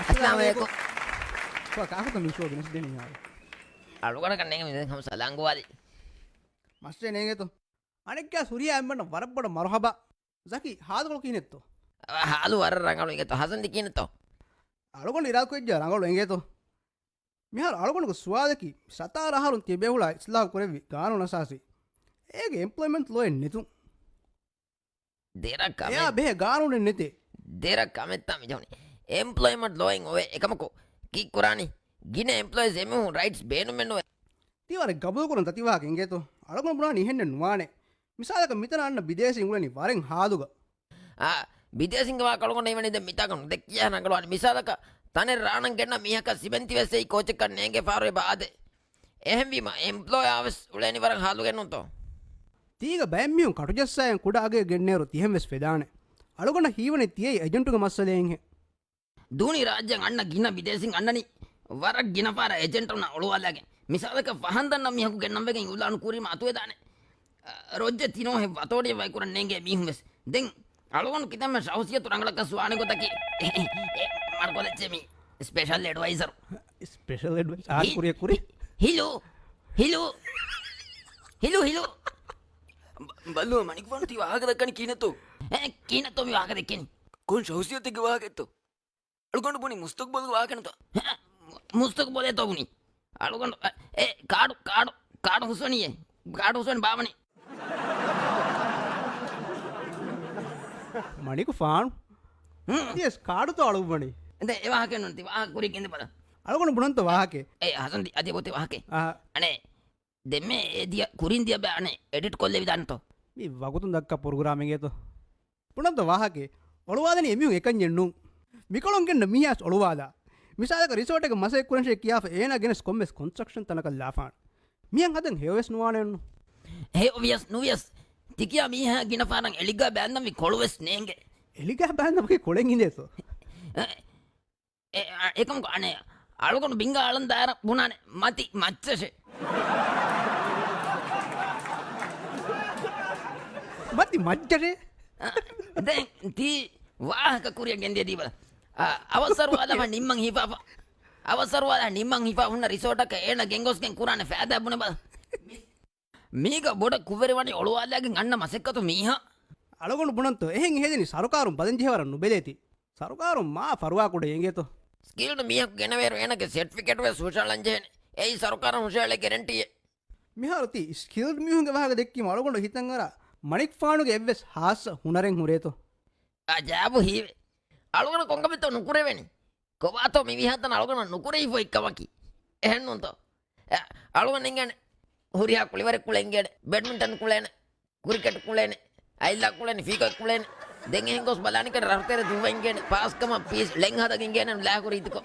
Assalamualaikum. Kok aku tuh misal gini sedih nih. Alugana kan neng ini kamu salang gua di. Masih neng itu. Anek kya Surya emang warappada marhaba. Zaki hadu kalau kini tuh. Halu warra rangalu ingat Hasan dikin to. Algon irak ko jarang kalau ingat tuh. Mihar algon ko suadaki satara harun tibe hula Islam korevi gano nasasi. Ege employment law nitu. Dera kame. Ya be gano nete. Dera kame tami jawni. Employment lawing owe ekamako ki kurani. Gine employees emu rights benu menu. Tiware gabul koran tatiwa kinge to. Algon buna ni henne nuane. Misalaka mitana anna bidesi ngulani waren haduga. විදේසිංග වා කලුගොන ඉවනේ දැන් මිතාකන දෙකියා නගලවන මිසාලක තනේ රාණන් ගෙන්න මිහක සිබෙන්ති වෙසෙයි coach එක නේගේ පාරේ බාදේ එහෙම වීම එම්ප්ලොයර්ස් උලේනි වරන් හාලු ගෙන්නුන්තෝ ತೀಗ ಬ್ಯಾಮ್ಮಿಯು ಕಟುಜಸ್ಸಾಯಂ ಕುಡಾಗೆ ಗೆಣ್ಣೇರು ತಿಹೆಂವೆಸ್ ಫೆದಾನೆ ಅಳುಗೊಂಡ ಹೀವನೆ ತಿಯೈ ಏಜೆಂಟುಗ ಮಸ್ಸಲೇಂಹೆ ದೂನಿ ರಾಜ್ಯಂ ಅಣ್ಣ ಗಿನ ವಿದೇಸಿಂಗ್ ಅಣ್ಣನಿ ವರಕ್ ಗಿನ ಪಾರ ಏಜೆಂಟುನ ಒಳುವಾಲಾಗೆ ಮಿಸಾಲಕ ಫಹಂದನ್ನ ಮಿಹಕು ಗೆನ್ನಂಬೆಗೆ ಉಲಾನು ಕೂರಿ ಮಾತುವೆ ದಾನೆ ರೊಜ್ಜೆ ತಿನೋ ಹೆ ವತೋಡಿ ವೈಕುರ ನೇಗೆ ಮಿಹುಂವೆಸ್ ದೆನ್ ಅಳುಗೊಂಡು ಕಿತಮ್ಮ ಶೌಸಿಯ ತುರಂಗಳಕ ಸುವಾಣಿ ಗೊತ್ತಕಿ ಮಾಡ್ಕೊದೆಚ್ಚೆಮಿ ಸ್ಪೆಷಲ್ ಅಡ್ವೈಸರ್ ಸ್ಪೆಷಲ್ ಅಡ್ವೈಸ್ ಆ ಕುರಿಯ ಕುರಿ ಹಿಲು ಹಿಲು ಹಿಲು ಹಿಲು ಬಲ್ಲು ಮಣಿಗೆ ಬಂತು ವಾಹಕದಕ್ಕನಿ ಕೀನತ್ತು ವಾಹಕದಕ್ಕನಿ ಕೋನ್ ಶೌಸಿಯತ್ತಿಗೆ ವಾಹಕತ್ತು ಅಳ್ಕೊಂಡು ಬುನಿ ಮುಸ್ತಕ್ ಬೋದು ವಾಹಕನತು ಮುಸ್ತಕ್ ಬೋದೆ ತೋಗುನಿ ಅಳ್ಕೊಂಡು ಕಾಡು ಕಾಡು ಕಾಡು ಹುಸೋನಿಯೇ ಕಾಡು ಹುಸೋನಿ ಬಾವನಿ ಮಣಿಗೂ ಫಾನ್ ಎಸ್ ಕಾಡುತ್ತೋ ಅಳುಗು ಮಣಿ అంటే ఏ వాహకే నుండి వాహ కురి కింద పద ಅಳುಗೊಂಡು ಬುಣಂತ ವಾಹಕೆ ಹಸಂದಿ ಅದೇ ಬೋತೆ ವಾಹಕೆ ಅಣೆ ದೆಮ್ಮೆ ದಿಯ ಕುರಿನ್ ದಿಯ ಬೆ ಅಣೆ ಎಡಿಟ್ ಕೊಲ್ಲೆ ವಿಧಾನತೋ ಈ ವಗುತು ದಕ್ಕ ಪ್ರೋಗ್ರಾಮಿಂಗ್ ಏತು ಬುಣಂತ ವಾಹಕೆ ಒಳುವಾದನಿ ಎಮಿಯು ಎಕಂಜೆಣ್ಣು ಮಿಕೊಳೊಂಗೆನ್ನ ಮಿಯಾಸ್ ಒಳುವಾದ ಮಿಸಾಲಕ ರಿಸೋರ್ಟ್ಗೆ ಮಸೆ ಕುರಂಶೆ ಕಿಯಾಫ ಏನಾಗೆನಸ್ ಕೊಮ್ಮೆಸ್ ಕನ್ಸ್ಟ್ರಕ್ಷನ್ ತನಕ ಲಾಫಾನ್ ಮಿಯಂ ಹದಂ ಹೇವೆಸ್ ನುವಾನೆನ್ನು ಹೇ ಒವಿಯಸ್ ನುವಿಯಸ್ ತಿಕಿಯ ಮೀಹ ಗಿನ ಫಾರಂ ಎಲಿಗ ಬ್ಯಾಂದಂ ವಿ ಕೊಳುವೆಸ್ ನೇಂಗೆ ಎಲಿಗ ಬ್ಯಾಂದಂ ವಿ ಕೊಳೆಂಗಿಂದೇಸು ಏಕಂ ಅಣೆ ಅಳುಗೊಂಡು ಬಿಂಗ ಅಳನ್ ದಾರ ಬುಣಾನೆ ಮತಿ ಮಚ್ಚಸೆ ಮತಿ ಮಚ್ಚಸೆ ದೆನ್ ತಿ ವಾಹಕ ಕುರಿಯ ಗೆಂದೆ ದೀಬಲ ಅವಸರವಾದ ನಿಮ್ಮಂ ಹಿಫಾಫ ಅವಸರವಾದ ನಿಮ್ಮಂ ಹಿಫಾ ಹುನ್ನ ರಿಸೋರ್ಟಕ ಏನ ಗೆಂಗೋಸ್ಗೆನ್ ಕುರಾನೆ ಫಾದ ಬುನೆ ಬ ಮೀಗ ಬೊಡ ಕುವೆರಿವಣಿ ಒಳುವಾಲಾಗಿ ಅಣ್ಣ ಮಸೆಕ್ಕತು ಮೀಹ ಅಳಗೊಂಡು ಬುಣಂತು ಹೆಂಗ್ ಹೇದಿನಿ ಸರಕಾರು ಬದಂಜಿಯವರನ್ನು ಬೆಲೇತಿ ಸರಕಾರು ಮಾ ಫರ್ವಾ ಕೂಡ ಹೆಂಗೇತು ಸ್ಕಿಲ್ಡ್ ಮೀಹ ಗೆನವೇರು ಏನಕ್ಕೆ ಸರ್ಟಿಫಿಕೇಟ್ ವೆ ಸೋಶಲ್ ಅಂಜೇನೆ ಏಯ್ ಸರ್ಕಾರ ಹುಷಾಳೆ ಗ್ಯಾರಂಟಿಯೇ ಮಿಹಾರತಿ ಸ್ಕಿಲ್ಡ್ ಮಿಹುಂಗೆ ವಾಹಗ ದೆಕ್ಕಿ ಅಳಗೊಂಡು ಹಿತಂಗರ ಮಣಿಕ್ ಫಾಣುಗೆ ಎವ್ವೆಸ್ ಹಾಸ ಹುನರೆಂ ಹುರೇತು ಆ ಜಾಬು ಹೀವೆ ಅಳಗೊಂಡು ಕೊಂಗಬಿತ್ತು ನುಕುರೆವೇನಿ ಕೊಬಾತೋ ಮಿ ವಿಹಾತನ ಅಳಗೊಂಡು ನುಕುರೆ ಇಫೋ ಇಕ್ಕವಕಿ ಹೆಣ್ಣು ಅಂತ ಅಳಗೊಂಡು ಹಿಂಗೇನೆ ಹುರಿ ಹಾಕುಳಿವರೆ ಕುಳೆಂಗೇನೆ ಬ್ಯಾಡ್ಮಿಂಟನ್ ಕುಳೇನೆ ಕ್ರಿಕೆಟ್ ಕುಳೇನೆ ಐಲ್ಲ ಕುಳೇನೆ ಫೀಕ ಕುಳೇನೆ ದೆಂಗೆ ಹಿಂಗೋಸ್ ಬಲಾನಿ ಕಡೆ ರಫ್ತಾರೆ ದುವ ಹಿಂಗೇನೆ ಪಾಸ್ಕಮ ಪೀಸ್ ಲೆಂಗ್ ಹದಾಗ ಹಿಂಗೇನೆ ಲ್ಯಾಕುರಿ ಇದ್ಕೋ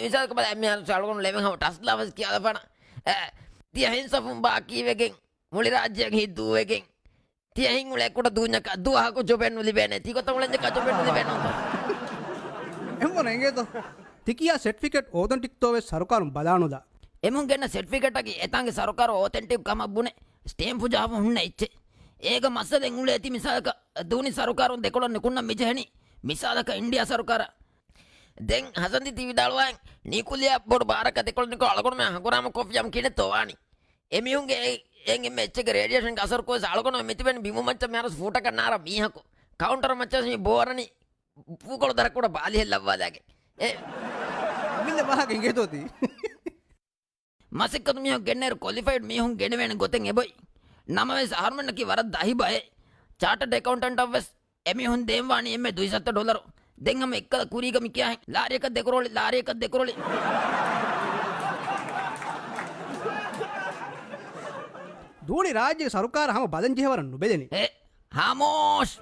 ವಿಚಾರಕ್ಕೆ ಬಲ ಎಮ್ಮೆ ಅಳಗೊಂಡು ಲೆವೆಂಗ್ ಹವ ಟಸ್ಲಾ ವಸ್ಕಿ ಅದಫಣ ತಿಯ ಹಿಂಸಫುಂ ಬಾಕಿವೆಗೆಂ ಮುಳಿ ರಾಜ್ಯಗೆ ಹಿದ್ದುವೆಗೆಂ ತಿಯ ಹಿಂಗುಳೆ ಕೂಡ ದೂഞ്ഞಕ ದು ಹಾಕು ಜೊಬೆನ್ನು ಲಿಬೇನೆ ತಿಗೊ ತಗೊಳೆಂಜ ಕಜೊಬೆನ್ನು ಲಿಬೇನೆ ಅಂತ ಎಂಬನ ಹೆಂಗೇತು ತಿಕಿಯ ಸರ್ಟಿಫಿಕೇಟ್ ಓಥೆಂಟಿಕ್ ತೋವೆ ಸರಕಾರು ಬಲಾನುದ ಎಮುಂಗೆನ್ನ ಸರ್ಟಿಫಿಕೇಟ್ ಆಗಿ ಎತಾಂಗೆ ಸರ್ಕಾರ ಓಥೆಂಟಿಕ್ ಕಮಬ್ಬುನೆ ಸ್ಟೇಂಪು ಜಾವ ಹುಣ್ಣೆ ಇಚ್ಚೆ ಏಗ ಮಸದೆ ಎಂಗುಳೆ ಎತಿ ಮಿಸಾಲಕ ದೂನಿ ಸರ್ಕಾರ ದೆಕೊಳನ್ನು ಕುಣ್ಣ ಮಿಜಹನಿ ಮಿಸಾಲಕ ಇಂಡಿಯಾ ಸರ್ಕಾರ ದೆಂ ಹಸಂದಿ ತಿವಿದಾಳುವ ನೀಕುಲಿಯ ಬೋಡು ಬಾರಕ ದೆಕೊಳನಿಕೊ ಅಳಗೊಣ ಹಗುರಾಮ ಕೊಫಿಯಂ ಕಿಣೆ ತೋವಾನಿ ಎಮಿಯುಂಗೆ ಎಂಗೆ ಮೆಚ್ಚಗೆ ರೇಡಿಯೇಷನ್ ಅಸರ್ ಕೋಸ್ ಅಳಗೊಣ ಮೆತಿವೆನ್ ಬಿಮು ಮಂಚ ಮ್ಯಾರಸ್ ಫೂಟ ಕನ್ನಾರ ಮೀಹಕು ಕೌಂಟರ್ ಮಂಚ ಬೋರನಿ ಪೂಗಳು ದರ ಕೂಡ ಬಾಲಿ ಎಲ್ಲವ್ವಾದಾಗೆ ಮಿಲ್ಲೆ ವಾಹಕ ಹೆಂಗೇತೋತಿ ಮಸಿಕ್ಕದು ಮೀಹು ಗೆಣ್ಣೇರು ಕ್ವಾಲಿಫೈಡ್ ಮೀಹು ಗೆಣವೇಣ ಗೊತ್ತೆಂಗ್ ಎಬೊಯ್ ನಮವೆಸ್ ಆರ್ಮೆಂಡಕಿ ವರದ್ ದಾಹಿ ಬಾಯೆ ಚಾರ್ಟರ್ಡ್ ಅಕೌಂಟೆಂಟ್ ಆಫ್ ವೆಸ್ ಎಮಿಹುನ್ ದೇವಾಣಿ ಎಮ್ಮೆ $270 ದೆಂಗಮ ಎಕ್ಕದ ಕುರಿಗ ಮಿಕ್ಕಿಯ ಲಾರಿಯಕ ದೆಕೊರೋಳಿ ದೂಣಿ ರಾಜ್ಯ ಸರ್ಕಾರ ಹಮ ಬದಂಜಿಯವರನ್ನು ಬೆದೆನಿ ಹಾಮೋಶ್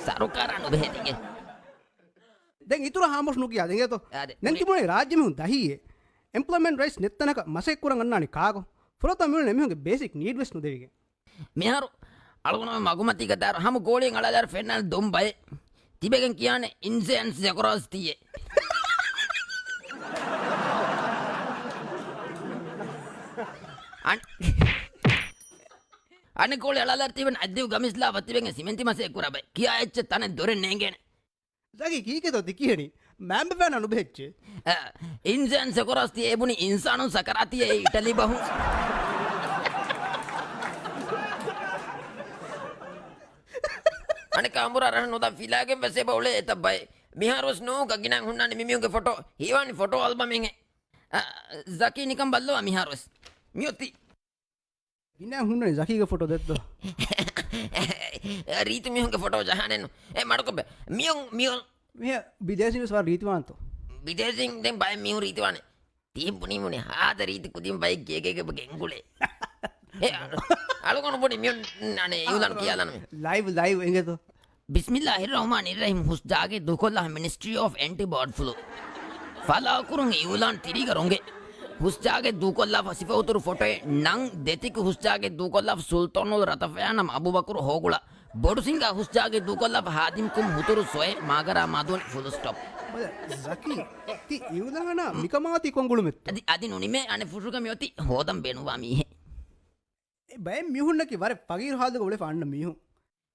ಸರ್ಕಾರ ಬೆಹೆತಿಗೆ දැන් ඉතුර හාමස් නුකිය දෙගේතෝ නැතිමුණේ රාජ්‍ය මිහුන් දහියේ එම්ප්ලොයිමන්ට් රයිට්ස් නෙත්තනක මසෙක් කුරන් අන්නානි කාගෝ ෆුරත මිහුන් මිහුන්ගේ බේසික් නීඩ් වෙස් නුදෙවිගේ මිහාරු අලුගුණ මගුමතික දාර හම ගෝලියෙන් අලදාර ෆෙන්නල් දොම්බය තිබෙගෙන් කියන්නේ ඉන්සෙන්ස් ජකොරස් තියේ අනිකෝල එලාලා තිබෙන අද්දිව ගමිස්ලා වතිවෙන් සිමෙන්ති මසේ කුරබයි කියා එච්ච තන දොරෙන් නේගෙන දකි කීකෙතොති කියනි මෑම්බ පෑන අනුබෙච්ච ඉන්සන් සකොරස්ති ඒබුණි ඉන්සානු සකරතිය ඉටලි බහු අනික අමුරරහ නොද ෆිලාගෙන් වැසේ බවුලේ එතබයි මිහාරොස් නෝ ගගිනන් හුන්නන්නේ මිමියුගේ ෆොටෝ හිවානි ෆොටෝ ආල්බම් එකේ zaki නිකම් බල්ලවා මිහාරොස් මියොති ඉන්න හුන්නනේ zaki ෆොටෝ දෙත්ත රීතු මිහුගේ ෆොටෝ ජහනෙන්න මඩකොබ මියොන් මෙ විදේශි ස්වා රීතිවාන්තෝ විදේසින් දැන් බය මිහු රීතිවානේ තියම්පුනි මුනේ ආද රීති කුදින් බයි ගේගේගේ ගෙංගුලේ අලුගොන පොඩි මියොන් අනේ යුලන් කියලා නම live එංගෙතෝ Bismillahirrahmanirrahim husdage dukollah Ministry of Anti-Bird Flu. Fala kurung iulan tiriga ronge. Husdage dukollah sifa uturu photo nang detik husdage dukollah Sultanul Ratafyanam Abu Bakr Hogula. Bodu singa husdage dukollah Hadim kum huturu soe magara madun full stop. zaki ti iulana mikamaati kongulu met Adi nunime ane fusuka miyoti hodam benuwa mihe. බය මිහුන්නකි වර පගීර හාදක ඔලේ ෆන්න මිහු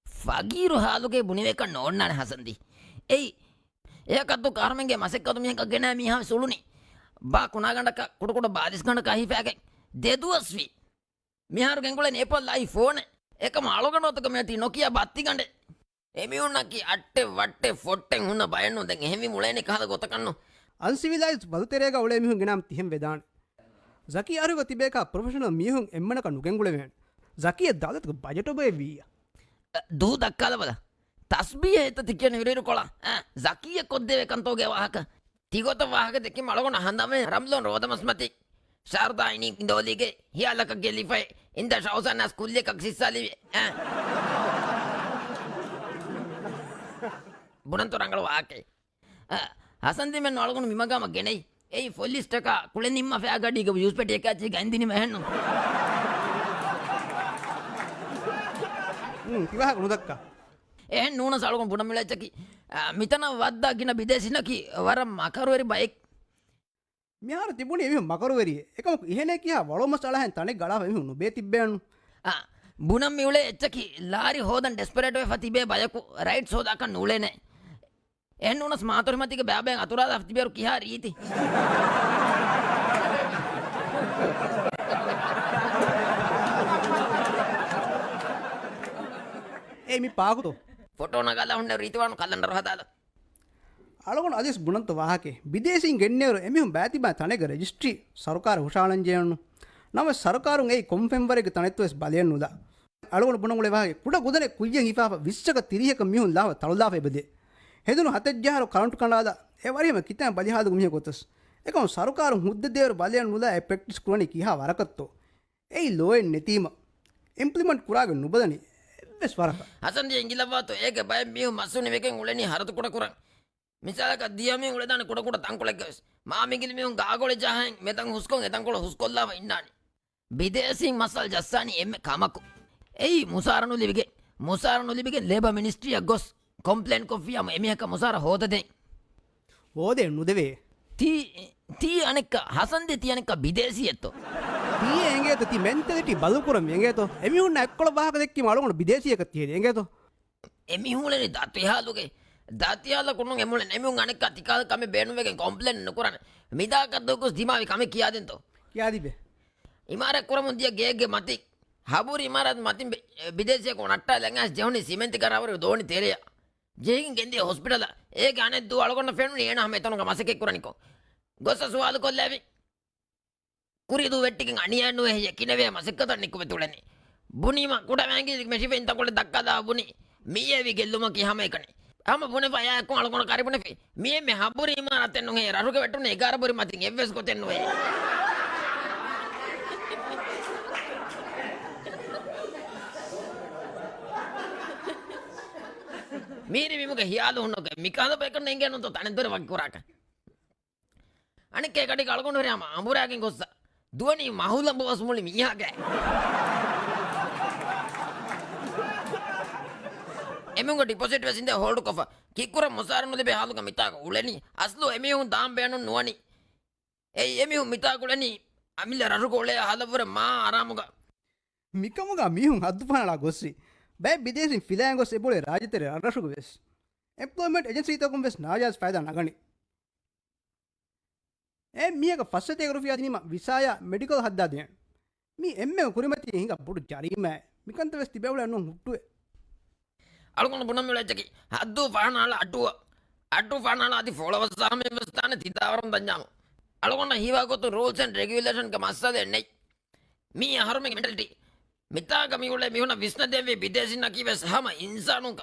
ෆගීරු හාලුගේ බුණිවෙක නොන්නන හසන්දි එයි ඒකත්තු කාර්මෙන්ගේ මසෙක්කතු මිහක ගෙන මිහා සුළුනි බා කුණාගණ්ඩක කුඩකුඩ බාදිස් ගණ්ඩ කහිපෑගෙන් දෙදුවස්වී මිහාරු ගෙංගුල නේපල් iPhone එක මාලුගනොතක මෙති නොකිය බත්ති ගණ්ඩ එමිඋන්නකි අට්ටේ වට්ටේ ෆොට්ටෙන් හුන්න බයන්නු දැන් එහෙමි මුලේනි කහද ගොතකන්නු අන්සිවිලයිස් බලතෙරේක ඔලේ මිහුන් ගෙනම් තිහෙම් වෙදාන zaki අරුග තිබේක ප්‍රොෆෙෂනල් මිහුන් එම්මනක නුගෙංගුල වෙන zaki දාදතක බජට් ඔබේ වී දූ දක්කාලවල තස්බිය එත තිකන විරේරු කොලා zaki කොද්දේ කන්තෝගේ වාහක තිගොත වාහක දෙක මලගොන හඳම රම්ලොන් රෝදමස්මති ශාරදායිනි ඉන්දෝලිගේ හියාලක ගෙලිෆයි ඉන්ද ශෞසන ස්කූල් එකක් සිස්සාලි බුනන්තෝ රංගල වාකේ හසන්දි මෙන් වලගොන මිමගම ගෙනයි ඒ ෆොල්ලිස්ටක කුලෙ නිම්ම ෆෑගඩික යූස් පෙටි එකක් ගන්දිනි මහන්නු කිවහ කුණුදක්කා එහෙන් නූන සලකොන් පුන මිලච්චකි මිතන වද්දා කින බිදේසිනකි වර මකරුවරි බයික් මෙහාර තිබුණේ එමි මකරුවරිය එකම ඉහෙනේ කියා වලොම සලහෙන් තනේ ගලා එමි නුබේ තිබ්බයන් බුනම් මිවලේ එච්චකි ලාරි හොදන් ඩෙස්පරේට් වෙ ෆතිබේ බයකු රයිට් සෝදාක නුලේ නේ එහෙන් නූන ස්මාතොරි මතික බෑබෙන් අතුරා ෆතිබේරු කියා රීති ඒමි පාකුතෝ ෆොටෝ නගලා හොන්න රීතිවානු කලන්ඩර හදාලා අලගොන අදිස් බුණන්ත වාහකේ විදේශින් ගෙන්නේවරු එමිහුන් බෑතිබා තනෙක රෙජිස්ට්‍රි සරකාර හුෂාලංජයනු නම සරකාරුන් ඒ කොම්ෆෙම්බරේක තනෙත්වස් බලයන් නුදා අලගොන බුණගුලේ වාහකේ කුඩ ගුදනේ කුయ్యන් හිපාප 20ක 30ක මිහුන් ලාව තලදාප එබදේ හෙදුණු හතෙජ්ජාරු කරන්ට් කණාදා ඒ වරියම කිතන් බලිහාදු මිහ කොතස් එකම සරකාරුන් හුද්ද දේවරු බලයන් නුදා ඒ ප්‍රැක්ටිස් කුරණි කිහා වරකත්තෝ ඒ ලෝයෙන් නැතිම ඉම්ප්ලිමන්ට් කුරාගෙන නුබදනි හසන්දිය ඉංගිලවාතු ඒක බය මියු මස්සුනි වෙකෙන් උලෙනි හරතු කොට කුරන් මිසාලක දියමෙන් උලදාන කොට කොට තංකොලෙක් ගස් මා මිගිලි මියුන් ගාගොලේ ජහන් මෙතන් හුස්කොන් එතන් කොල හුස්කොල්ලාම ඉන්නානි විදේසින් මසල් ජස්සානි එම්මේ කමකු එයි මුසාරනු ලිබිගේ ලේබර් මිනිස්ට්‍රිය ගොස් කොම්ප්ලේන් කොෆියම එමිහක මුසාර හොදදේ හොදේ නුදවේ තී අනෙක්ක හසන්දේ තියනෙක්ක විදේසියෙත්තෝ තී එංගේත ති මෙන්තලිටි බලුකුරම් එංගේතෝ එමිහුන් එක්කොල වාහක දෙක්කි මලගොන විදේසියක තියේද එංගේතෝ එමිහුලනේ දත්විහාලුගේ දත්යාල කුණු එමුලෙන් එමිහුන් අනෙක්ක තිකාල කම බේනුවෙගෙන් කොම්ප්ලේන් නුකරන මිදාකද්දෝකුස් දිමාවි කම කියාදෙන්තෝ කියාදිබේ ඉමාර කුරමුන්දිය ගේගේ මති හබුරි ඉමාරත් මතින් විදේසියක නට්ටා ලැංගස් ජෙහුනි සිමෙන්ති කරවර දෝනි තෙරිය ජේකින් ගෙන්දිය හොස්පිටල ඒ ගානේ දු අලගොන්න ෆෙනුනි එන හැම එතනක මසකෙක් කුරනිකෝ ගොස්ස සුවාල කොල්ලාවි ಕುರಿದು ವೆಟ್ಟಿಗೆ ಅಣಿಯನ್ನು ಎಕ್ಕಿನವೇ ಮಸಕ್ಕತ ನಿಕ್ಕುವೆ ತುಳನಿ ಬುನಿಮ ಕೂಡ ಮ್ಯಾಂಗಿ ಮೆಶಿಫೆ ಇಂತ ಕೊಳೆ ದಕ್ಕದ ಬುನಿ ಮೀಯವಿ ಗೆಲ್ಲುಮಕಿ ಹಮೆ ಕಣಿ ಹಮ ಬುನೆ ಫಯ ಯಾಕೋ ಅಳಕೊಣ ಕಾರಿ ಬುನೆ ಫೆ ಮೀಯೆ ಮೆ ಹಬ್ಬುರಿ ಇಮಾರತೆನ್ನು ಹೇ ರರುಗೆ ವೆಟ್ಟುನೆ 11 ಬುರಿ ಮತಿ ಎವ್ವೆಸ್ ಗೊತೆನ್ನು ಹೇ ಮೀರಿ ವಿಮುಗೆ ಹಿಯಾಲು ಹುಣ್ಣುಗೆ ಮಿಕಾದ ಬೇಕನ್ನ ಹೆಂಗೆ ಅನ್ನೋ ತನೆದೊರೆ ವಕ್ಕುರಾಕ ಅಣಕ್ಕೆ ಕಡೆಗೆ ಅಳಕೊಂಡು ಹರಿ ಅಮ್ಮ ಅಂಬುರಾಗಿ ಗೊಸ್ಸ ದುವನಿ ಮಹುಲಂಬ ವಸ್ಮುಳಿ ಮಿಯಾಗೆ ಎಮಿಂಗ ಡಿಪಾಸಿಟ್ ವೆಸಿಂದೆ ಹೋಲ್ಡ್ ಕೊಫ ಕಿಕ್ಕುರ ಮುಸಾರನು ಲಿಬೆ ಹಾಲುಗ ಮಿತಾಗ ಉಳೆನಿ ಅಸ್ಲು ಎಮಿಹು ದಾಂ ಬೇನು ನುವನಿ ಎಮಿಹು ಮಿತಾಗ ಉಳೆನಿ ಅಮಿಲ ರರುಗ ಉಳೆ ಹಾಲವರ ಮಾ ಆರಾಮುಗ මිකමුගා මිහුන් හද්දුපානලා ගොස්සි බෑ විදේසින් ෆිලෑන් ගොස් එබොලේ රාජතරය අරශුක වෙස් එම්ප්ලොයිමන්ට් ඒජන්සි තකුම් වෙස් නාජාස් ෆයිදා නගනි ඒ මියක ෆස්සතේ රුෆියා දිනීම විසාය මෙඩිකල් හද්දා දෙන මි එම්මෙ කුරිමති හිඟ පුඩු ජරීම මිකන්ත වෙස් තිබෙවල නු හුට්ටුවේ අලුගොන බුනම් වෙලච්චකි හද්දු ෆානාල අට්ටු ෆානාල අදි ෆෝලෝවර්ස් සාමේ ස්ථාන තිතාවරම් දඥාම අලුගොන හිවාගොතු රූල්ස් ඇන්ඩ් රෙගියුලේෂන් ක මස්සද එන්නේ මී හරුමෙ මෙන්ටලිටි මිතාග මිහුල මිහුන විස්න දෙවේ විදේසින කිවස් හම ඉන්සානුක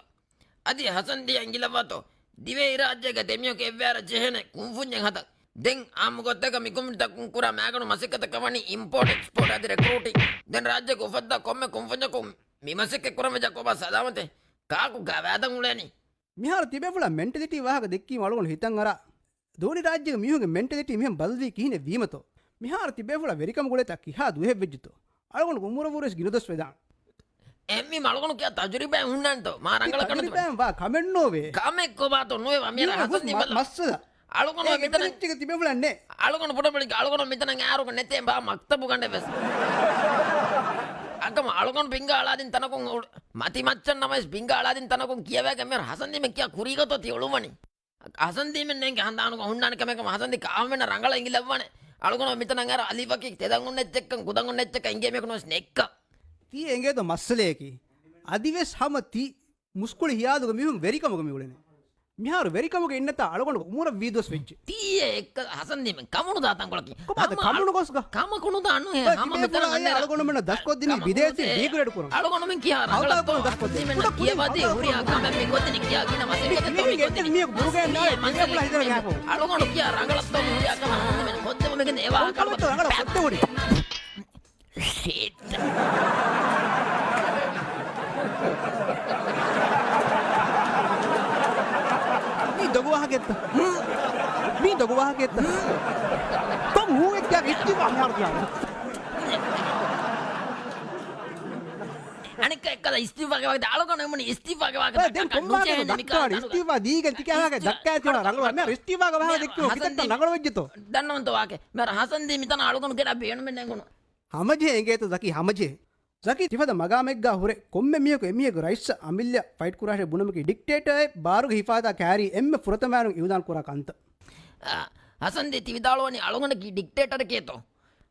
අදි හසන්දී අංගිලවතෝ දිවේ රාජ්‍යක දෙමියෝ කෙව්වාර ජෙහෙන කුම්ෆුඤ්ඤන් හත දෙන් ආමුගොත්තක මිකුම්ට කුකුරා මෑගණු මසිකත කවනි ඉම්පෝර්ට් එක්ස්පෝර්ට් අදි රික්‍රූටිං දෙන් රාජ්‍යක උෆද්දා කොම්මෙ කුම්ෆුඤ්ඤ කොම් මිමසෙක කුරම ජකොබ සදාමතේ කාකු ගවෑදන් උලේනි මිහාර තිබෙවල මෙන්ටලිටි වාහක දෙක්කීම අලුගොන හිතන් අර දෝනි රාජ්‍යක මිහුගේ මෙන්ටලිටි මිහම් බල්වි කිහිනේ වීමතෝ මිහාර තිබෙවල වෙරිකම ගොලෙත කිහා දුහෙ වෙජ්ජතෝ අලුගොන කුමුරවුරස් ගිනදස් වෙදාන් එම්මි මලගොන කිය තජරිබෑ හුන්නන්තෝ මා රංගල කනතු බෑම් වා කමෙන්ට් නොවේ කාමෙක් කොබාතෝ නොවේ වමිර හසන් නිබල මස්සද අලුගොන මෙතන ටික තිබෙවලන්නේ අලුගොන පොඩපලි අලුගොන මෙතන ආරුක නැතේ බා මක්තබු ගන්න බස් අකම අලුගොන පිංගාලාදින් තනකොන් මති මච්චන් නමස් පිංගාලාදින් තනකොන් කියවැක මෙර හසන් නිම කිය කුරීගතෝ තියලුමනි හසන් දීමෙන් නෙන් ගහන්දානුක හුන්නාන කමක හසන් දී කාමෙන රංගල ඉංගිලවවනේ අලුගොන මෙතන අර අලිවකි තෙදන් උන්නෙත් එක්ක කුදන් උන්නෙත් එක්ක ඉංගේ මේක නොස් නෙක්ක ती ಎಂಗೇದ ಮಸ್ಸಲೇಕಿ ಅದಿವೆಸ್ ಹಮ ತಿ ಮುಸ್ಕುಳಿ ಹಿಯಾದುಗ ಮಿಹುಂ ವೆರಿಕಮಗ ಮಿಹುಳೆನೆ ಮಿಹಾರು ವೆರಿಕಮಗ ಇನ್ನತ ಅಳಗೊಂಡು ಮೂರ ವೀದೋಸ್ ವೆಜ್ಜಿ ತೀಯೆ ಎಕ್ಕ ಹಸನ್ ದಿಮ ಕಮುನು ದಾತಂ ಕೊಳಕಿ ಕೊಬಾದ ಕಮುನು ಗೊಸ್ಗ ಕಮ ಕುನು ದಾನು ಹೆ ಹಮ ಮೆತನ ಅನ್ನ ಅಳಗೊಂಡು ಮನ ದಸ್ಕೊ ದಿನಿ ವಿದೇಶಿ ಬೀಗುರೆಡ್ ಕುರು ಅಳಗೊಂಡು ಮಿಂ ಕಿಯಾ ರಗಳ ದಸ್ಕೊ ದಿನಿ ಮೆನ ಕಿಯವಾದಿ ಹುರಿಯಾ ಕಮ ಮೆ ಗೊತ್ತಿನಿ ಕಿಯಾ ಗಿನ ಮಸೆ ಮಿ ಗೊತ್ತಿನಿ ಮಿ ಗುರುಗೆ ನಾಳೆ ಮನ್ಸೆಲ್ಲ ಹಿದರ ಯಾಪೋ ಅಳಗೊಂಡು ಕಿಯಾ ರಗಳತ್ತೋ ಹುರಿಯಾ ಕಮ ಮೆನ ಗೊತ್ತಿಮ ಮೆಗೆ ನೇವಾ ಕಳವತ್ತು ರಗಳ ಸತ್ತೆ ಹೊಡಿ shit मी दगुवा हाकेत तुम हुए क्या इस्तीफा मार दिया අනික එක්කද ඉස්තිෆාගේ වගේ අලුගොන එමුනි ඉස්තිෆාගේ වගේ දැන් කොම්මාගේ දක්කාඩ ඉස්තිෆා දීගෙන තිකාගේ දක්කා තියන රංගල මම ඉස්තිෆාගේ වහව දෙක්කෝ පිටත් නගල වෙජ්ජතෝ දන්නවන්ත වාගේ මම හසන් දී මිතන අලුගොන කෙඩ බේන මෙන්න නගුණ ಹಮಜೆ ಎಂಗೇತ ಜಕಿ ಹಮಜೆ ಜಕಿ ತಿಫದ ಮಗಾಮೆಗ್ಗ ಹುರೆ ಕೊಮ್ಮೆ ಮಿಯಕು ಎಮಿಯಕು ರೈಸ್ ಅಮಿಲ್ಯ ಫೈಟ್ ಕುರಾಶೆ ಬುಣಮಕಿ ಡಿಕ್ಟೇಟರ್ ಬಾರುಗ ಹಿಫಾದ ಕ್ಯಾರಿ ಎಮ್ಮೆ ಫುರತಮಾನು ಇವುದಾನ್ ಕುರಾಕ ಅಂತ ಹಸನ್ ದಿ ತಿವಿದಾಳವನಿ ಅಳುಗನ ಕಿ ಡಿಕ್ಟೇಟರ್ ಕೇತೋ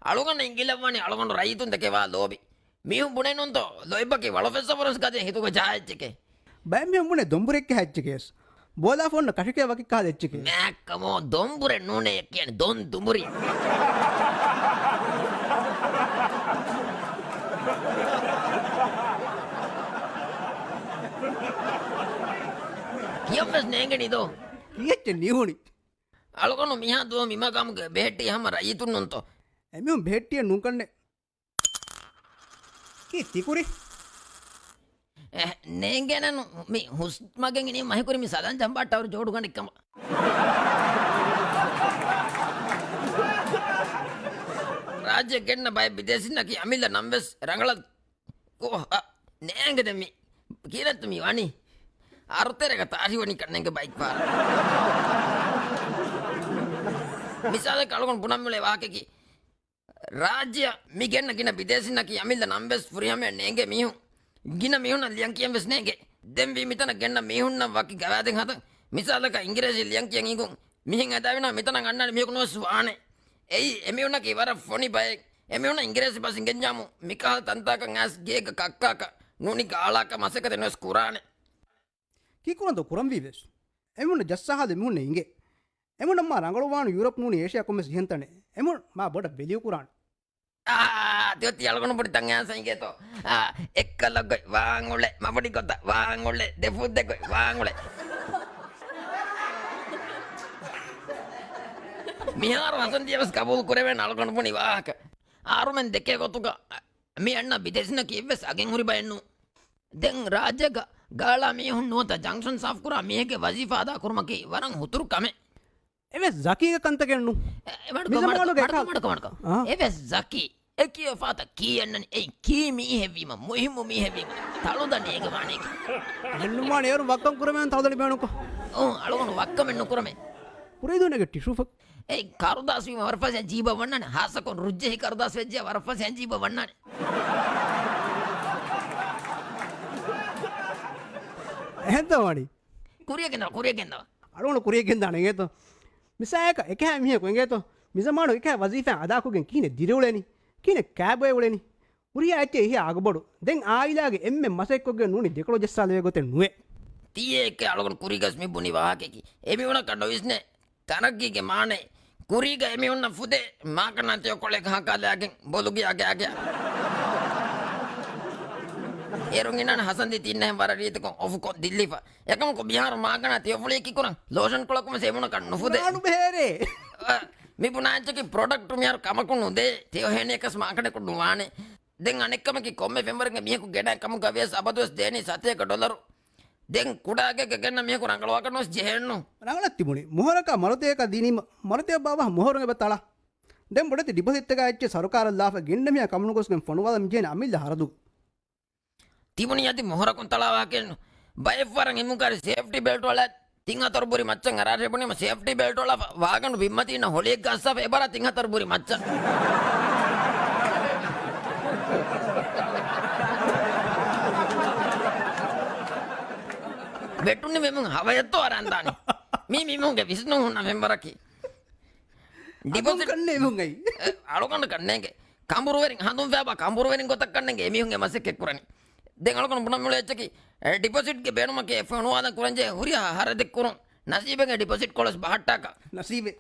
ಅಳುಗನ ಇಂಗಿಲವನಿ ಅಳುಗನ ರೈತುಂದ ಕೆವಾ ಲೋಬಿ ಮೀಹು ಬುಣೆನುಂತೋ ಲೋಯ್ಬಕಿ ವಳಫೆಸ ವರಸ್ ಕದೆ ಹಿತುಗ ಜಾಯಚ್ಚಿಕೆ ಬೈಮೆ ಮುಂಬುಣೆ ದೊಂಬುರೆಕ್ಕೆ ಹಚ್ಚಿಕೇಸ್ ಬೋಲಾಫೋನ್ ಕಶಿಕೆ ವಕಿ ಕಾದ ಹೆಚ್ಚಿಕೆ ಮ್ಯಾಕಮೋ ದೊಂಬುರೆ ನೂನೆ ಎಕ್ಕಿಯನ್ ದೊನ್ ದುಂಬುರಿ කියම්මස් නේගනිදෝ කියෙච්ච නිහුණි අලුගොන මිහා දුව මිමගම්ග බෙහෙට්ටි හැම රයිතුන්නොන්තෝ එමියුම් බෙහෙට්ටිය නුකන්නේ කි තිකුරි නේගෙනනු මේ හුස්මගෙන් ඉනි මහිකුරි මි සදන් ජම්බාට්ටවරු ජෝඩු ගන්න එක්කම රාජ්‍ය ගෙන්න බය විදේශින්නකි අමිල්ල නම්බස් රංගල නෑගෙද මේ කියලත් මේ වනි අර්ථරක තාරිවනි කන්නක බයික් පාර මිසාල කලකොන් පුනම්මලේ වාකකි රාජ්‍ය මිගෙන්න ගින විදේශින්නකි අමිල්ල නම්බස් ෆුරියම නේගේ මිහු ගින මිහුන ලියන් කියම් වෙස් නේගේ දෙම් වී මිතන ගෙන්න මිහුන්න වකි ගවෑදෙන් හත මිසාලක ඉංග්‍රීසි ලියන් කියන් ඉගුන් මිහින් අදාවින මිතන ගන්නන මියක නොස් වානේ එයි එමියුනක ඉවර ෆොනි බය එමියුන ඉංග්‍රීසි බසින් ගෙන්ජාමු මිකා තන්තාක ඇස් ගේක කක්කාක නුනි ගාලාක මසක දෙනස් කුරානේ කිකුරන්ත කුරම් වීවෙස් එමුණ ජස්සහද මුන්න ඉගේ එමුණ මා රංගලවාන යුරප් නූනි ඒෂියා කොමස් හින්තනේ එමුණ මා බඩ බෙලිය කුරාන තියොත් යලගොන පොඩි තන් යාසන් කියතෝ එක්කලගොයි වාංගුලේ මපඩි කොත වාංගුලේ දෙෆුත් දෙකොයි වාංගුලේ මිහාර හසන් දියවස් කබූල් කුරෙවෙන් අලගොන පොනි වාහක ආරුමෙන් දෙකේ කොතුක මේ අන්න විදේශන කිව්වස් අගෙන් හුරි බයන්නු දැන් රාජ්‍යක ගාලා මිහුන් නුවත ජංක්ෂන් සාෆ් කුරා මේකේ වසීෆා අදා කුරුමකි වරන් හුතුරු කමේ එවෙස් ජකීක කන්ත කෙන්නු මඩක එවෙස් ජකී එකිය ෆාත කීයන්නනි ඒ කී මීහෙවීම මුහිමු මීහෙවීම තලුද නේග වණේක එන්නුමා නේරු වක්කම් කුරමෙන් තවදලි බේනුකෝ අලගොන වක්කමෙන් නුකුරමේ පුරේදුනගේ ටිෂු ෆක් ඒ කරුදාස් වීම වරපසෙන් ජීව වන්නනේ හාසකොන් රුජ්ජෙහි කරුදාස් වෙජ්ජ වරපසෙන් ජීව වන්නනේ එහෙන්තමඩි කුරියගෙන්ද අරුණ කුරියගෙන්දාන ඒතු මිසායක එක මියක එගේතු මිසමානු එක වසීෆෑන් අදාකුගෙන් කියන දිරවලනි කියන කෑබය වලනි උරිය ඇත්තේ එහි ආගබොඩු දැන් ආයිලාගේ එම්ම මසෙක්කොගේ නුනි දෙකළො ජෙස්සාලය ගොතෙන් නුවේ තියේක අලුගන කුරිගස්මි බුනි වාහකෙකි එමි වුණ කඩොවිස්නේ තනක්ගීගේ මානේ කුරීග එමි උන්න ෆුදේ මාකනන්තය කොලෙක් හකාලයාගෙන් බොලුගයාගයාගයා එරුන්ගිනන් හසන්දි තින්නහැම් වර රීතකො ඔෆුකො දිල්ලිප එකමක බිහාර මාගන තියොෆුලේකි කරන් ලෝෂන් කොලක්ම සේමුණ කන්න ෆුදේ අනු බේරේ mi පුනාච්චකි ප්‍රොඩක්ට් මියර කමකුණු දේ තියොහෙන එකස් මාකනෙ කුඩු වානේ දැන් අනෙක්කමකි කොම්මෙ ෆෙම්බරගේ මියකු ගෙඩ කමු ගවියස් අබදුස් දේනි සතයක ඩොලරු දැන් කුඩාගේ ගන්න මියකු රංගලවා කරනොස් ජෙහෙන්නු රංගලත් තිබුණේ මොහරක මරතයක දීනීම මරතය බව මොහරගේ බතලා දැන් බොඩති ඩිපොසිට් එක ඇච්ච සරකාර ලාෆ ගෙන්නමිය කමුණුකොස්ගෙන් ෆොනුවාද මිජේන අමිල්ල හරදු තිබුණි යති මොහරකුන් තලාවා කියන්න බයවරන් එමුකාර සේෆ්ටි බෙල්ට් වල තින් හතර බුරි මච්චන් අරාරේ බුනේම සේෆ්ටි බෙල්ට් වල වාගණු බිම්ම තියෙන හොලියක් ගස්සප එබර තින් හතර බුරි මච්චන් ಬೆಟ್ಟುಣ್ಣಿ ಮೇಮಂಗ್ ಹವಯತ್ತೋ ಅರಂದಾನಿ ಮೀ ಮುಂಗೆ ವಿಷ್ಣು ಹುಣ್ಣ ಮೆಂಬರಕಿ ಡಿಪೋಸಿಟ್ ಕಣ್ಣೆ ಮುಂಗೈ ಅಳಗೊಂಡು ಕಣ್ಣೆಂಗೆ ಕಾಂಬುರುವರಿಂಗ್ ಹಂದುಂ ವ್ಯಾಪ ಕಾಂಬುರುವರಿಂಗ್ ಗೊತ್ತ ಕಣ್ಣೆಂಗೆ ಎಮಿ ಹುಂಗೆ ಮಸಕ್ಕೆ ಕುರನಿ ದೆಂಗ್ ಅಳಗೊಂಡು ಬುಣ ಮುಳೆ ಹೆಚ್ಚಕಿ ಡಿಪಾಸಿಟ್ಗೆ ಬೇಣುಮಕ್ಕೆ ಫೋನುವಾದ ಕುರಂಜೆ ಹುರಿಯ ಹರದೆ ಕುರುಂ ನಸೀಬೆಗೆ ಡಿಪಾಸಿಟ್ ಕೊಳಸ್ ಬಹಟ್ಟಾಕ ನಸೀಬೆ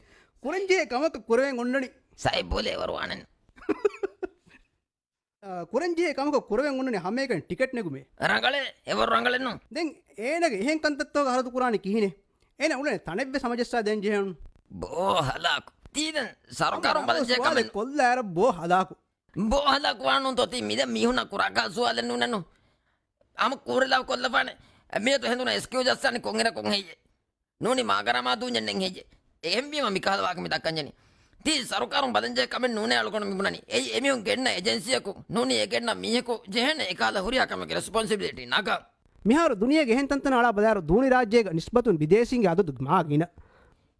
ಕುರಂಜೆ ಕಮಕ ಕುರವೆಂಗ್ ಉಂಡಣಿ ಸಾಯಿಬೋಲೆ ವರುವಾನನ್ ಕುರಂಜೆ ಕಮಕ ಕುರವೆಂಗ್ ಉಂಡಣಿ ಹಮೇಗ ಟಿಕೆಟ್ ನೆಗುಮೆ ರಂಗಳೆ ಎವರು ರಂಗಳೆನ್ನು ದೆಂಗ್ ಏನಗೆ ಏನ್ ಕಂತತ್ತೋಗ ಹರದು ಕುರಾನಿ ಕಿಹಿನೆ ಏನ ಉಳೆ ತಣೆಬ್ಬೆ ಸಮಜಸ್ಸಾ ದೆನ್ ಜೇಹಣು ಬೋ ಹಲಾಕು ತೀದನ್ ಸರ್ಕಾರಂ ಬದಜೆ ಕಮೆ ಕೊಲ್ಲ ಯಾರ ಬೋ ಹಲಾಕು ಬೋ ಹಲಾಕು ವಾಣು ತೋತಿ ಮಿದ ಮೀಹುನ ಕುರಾಕ ಸುವಾಲೆನ್ನು ನನ್ನು ಆಮ ಕೂರಲಾವ್ ಕೊಲ್ಲಫಾನೆ ಮೇತು ಹೆಂದುನ ಎಸ್ಕ್ಯೂಸ್ ಅಸ್ಸಾನಿ ಕೊಂಗಿನ ಕೊಂಗ್ ಹೆಯ್ಯೆ ನೂನಿ ಮಾಗರಮಾ ದೂಂಜೆಂಡೆಂಗ್ ಹೆಯ್ಯೆ ಎಂಬಿಮ ಮಿಕಾದವಾಕ ಮಿ ದಕ್ಕಂಜನಿ ती सरकार बदंजे कमे नूने अलगोन मिबुननी ए एमियुं गेन्न एजेंसियकु नूनी एगेन्न मीहकु जेहने एकाला हुरिया कमके रेस्पांसिबिलिटी नाका මිහාරු දුනියගේ එහෙන් තන්තන අලා බදාරු දූනි රාජ්‍යයක නිස්බතුන් විදේශීන්ගේ අදදු මාගින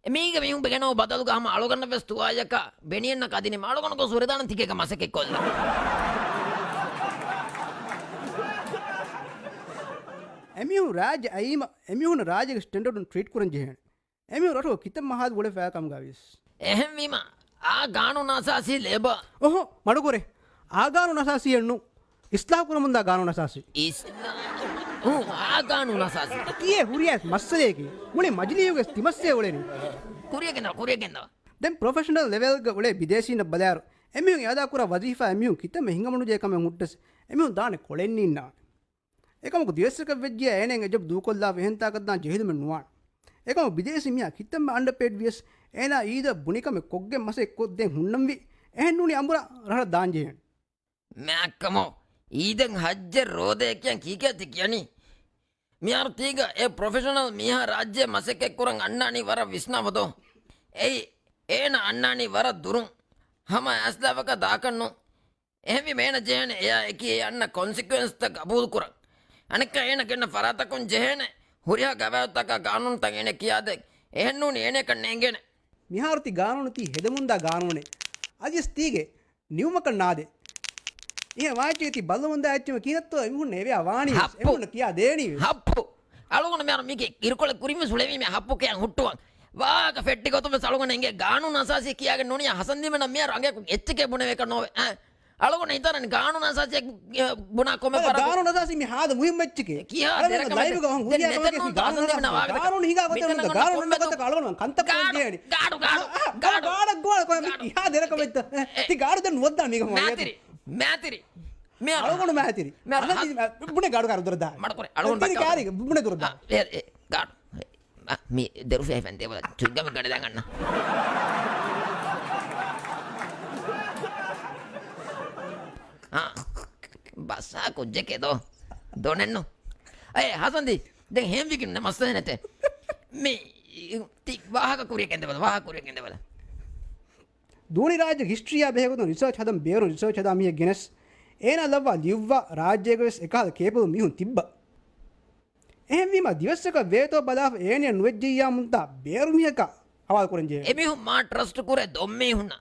මීග මිහුම් බෙගෙනෝ බදලු ගහම අලගන්න වෙස්තු ආයක බෙනියන්න කදිනේ මාලගන්න කො සුරදාන තිකේක මසකෙක් කොල්ල එමිහු රාජ්‍ය අයිම එමිහුන රාජ්‍යක ස්ටැන්ඩඩ්න් ට්‍රීට් කරන් ජෙහන එමිහු රටෝ කිතම් මහත් ගොඩ ෆෑකම් ගාවිස් එහෙම වීම ආ ගානු නසාසි ලේබ ඔහො මඩුකොරේ ආගානු නසාසියෙන්නු ඉස්ලාකුර මුන්දා ගානු නසාසි ආ ගානු නසාසි තියේ හුරියස් මස්සලේකි මුලේ මජලියුගේ තිමස්සේ වලෙනි කුරියගෙන්ද දැන් ප්‍රොෆෙෂනල් ලෙවල් ಗ ಒಳೆ ವಿದೇಶಿನ ಬದಾರು ಎಮಿಯು ಯಾದಾ ಕುರ ವಜೀಫಾ ಎಮಿಯು ಕಿತಮ ಹಿಂಗಮನು ಜೆ ಕಮ ಮುಟ್ಟಸ್ ಎಮಿಯು ದಾನೆ ಕೊಳೆನ್ನಿನ್ನ ಏಕಮ ದಿವಸಕ ವೆಜ್ಜಿಯ ಏನೆಂಗ ಜಬ್ ದೂಕೊಲ್ಲಾ ವೆಹಂತಾ ಕದ್ನಾ ಜೆಹಿದ ಮೆ ನುವಾ ಏಕಮ ವಿದೇಶಿ ಮಿಯಾ ಕಿತಮ ಅಂಡರ್ಪೇಡ್ ವಿಯಸ್ ಏನ ಈದ ಬುನಿಕಮ ಕೊಗ್ಗೆ ಮಸೆ ಕೊದ್ದೆ ಹುಣ್ಣಂವಿ ಎಹನ್ನುನಿ ಅಂಬುರ ರಹ ದಾಂಜೆ ಮ್ಯಾಕಮೋ ಈದಂ ಹಜ್ಜೆ ರೋದೆ ಕ್ಯಂ ಕೀಕೆತಿ ಕ್ಯನಿ මියාර තීග ඒ ප්‍රොෆෙෂනල් මිහ රාජ්‍ය මසෙකෙක් කුරන් අන්නානි වර විස්නවදෝ එයි ඒන අන්නානි වර දුරුන් හම ඇස්ලාවක දාකන්නු එහෙමි මේන ජේන එයා එකි යන්න කොන්සික්වෙන්ස් ත කබූල් කුරන් අනික ඒන ගෙන්න ෆරාතකුන් ජේන හුරියා ගවයත්තක ගානුන් තන් එන කියාද එහෙන්නු නේන කන්නේගෙන මිහාරති ගානුනති හෙදමුන්දා ගානුනේ අජස් තීගේ නියුමක නාදේ ඒ වාචේති බලමුන්දා ඇච්චම කීනත්තෝ එමුන් නෙවේ අවාණි එමුන් කියා දේනි හප්පු අලුගොන මෙයාර මිකේ ඉරකොල කුරිම සුලෙවි මේ හප්පු කියන් හුට්ටුවන් වාක ෆෙට්ටි ගොතම සලුගොන එංගේ ගානු නසාසි කියාගෙන නොනිය හසන්දිම නම් මෙයාර අංගේ එච්චකේ බුනේ වේක නොවේ අලුගොන හිතන්නේ ගානු නසාසි බුනා කොමෙ පර ගානු නසාසි මේ හාද මුහිම් මෙච්චකේ කියා දෙරක ලයිව් ගහන් හුරියා කමකේ ගානු හිඟා ගොතන ගානු නගත කලවන කන්ත පොන්දේනි ගාඩු ගෝල කොම කියා දෙරක මෙත්ත ති ගාඩු දෙන්න වද්දා මේක මෑතිරි මෑතිරි මේ අලගොන මෑතිරි බුනේ ගාඩු කර දුර දා මඩ කරේ අලගොන තිරි කාරි බුනේ දුර දා ගාඩු මේ දරුසේ ෆෙන්දේ වල චුග්ගම ගඩ දාගන්න බස්සා කුජ්ජකේදෝ දොනෙන්නු අය හසන්දි දැන් හැම් විකින්න මස්ත නැතේ මේ ති වාහක කුරියකෙන්ද වල දූනි රාජ්‍ය හිස්ට්‍රියා බෙහෙගොතු රිසර්ච් හදම් බේරු රිසර්ච් හදා මිය ගෙනස් ඒන ලව්වා ලිව්වා රාජ්‍යයකස් එකාද කේපල් මිහුන් තිබ්බ එහෙම වීම දිවස්සක වේතෝ බදාව ඒනිය නුවෙජ්ජියා මුන්තා බේරු මියක අවල් කරන්ජේ එමිහු මා trust කුරේ දොම්මේ හුණා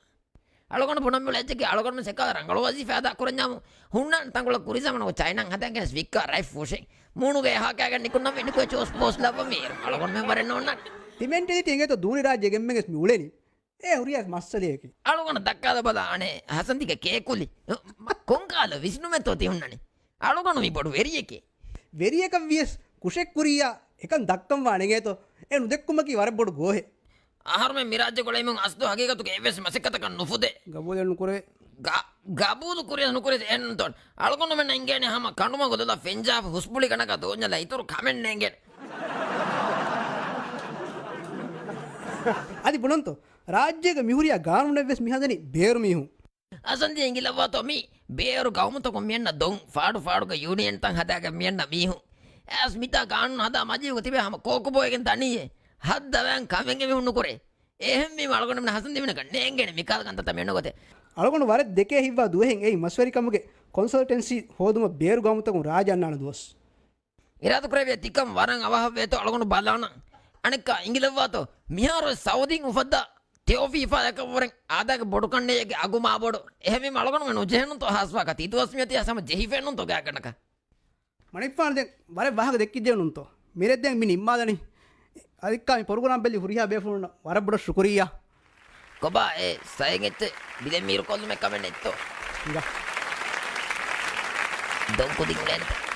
alokon punam mulajke alokon me seka rangalowazi fada kuranyamu hunnan tangula kurisamana o chainan hadangen swikka rai fushe munuge hakagan nikunna veniko chos pos lava mir alokon me mare nonna තිමෙන්ටෙදි තියගෙත දූනි රාජ්‍යගෙම්මගෙස් මිඋලෙනි ඒ හුරියස් මස්සලයකි alokon dakkada bada ane hasantika kekuli konkala visnu me to tiunnani alokon mi bodu veriyeke වෙරියක වියස් කුෂෙක් කුරියා එකන් දක්කම් වානෙගේතෝ ඒ නුදෙක්කුමකි වර බොඩු ගෝහෙ ahar me mirajje kolemun asdo hagegatu ke evs masekata kan nufude ගබෝදෙන්නු කුරේ gabudu kuriya nukure enton alokon me nengene hama kanuma godala fenja huspuli kanaka donyala ituru kamen nengene අදි පුනන්තෝ රාජ්‍යයක මිහුරියා ගානුනෙවස් මිහදනි බේරු මිහු asanti engilava to mi beeru gawmuto ko mienna don faadu ka union tan hadaga mienna mihu as mita gaanu hada majiuga tibe hama kokubo egen taniye haddavan kamenge mi hunnu kore ehem mi malgon men hasanti men kanne engene mikal kanta tamenno gote අලකොන වර දෙකේ හිවා දුවෙන් එයි මස්වරිකමගේ කොන්සල්ටන්සි හෝදුම බේරු ගමුතකු රාජන්නාන දුවස් iradu kureve tikam waran awahave to algon balana anikka engilava to miharo saudin ufadda teofifa yakavoren adaga bodu kanneyege aguma bodu ehemi malgon men ujehnu to haswa ka tituasmiyati asama jehifennu to gaganaka මනිපාන දැන් වර වහක දෙක්කිද්දේ නුන්තෝ මිරෙත් දැන් මි නිම්මාදනි අදික්කා මේ පොරුගරම් බෙල්ලි හුරියා බේෆුන වර බොඩ ශුක්‍රියා koba e sayengette biden miru kollu me kamen netto ඉතින් don kudin lente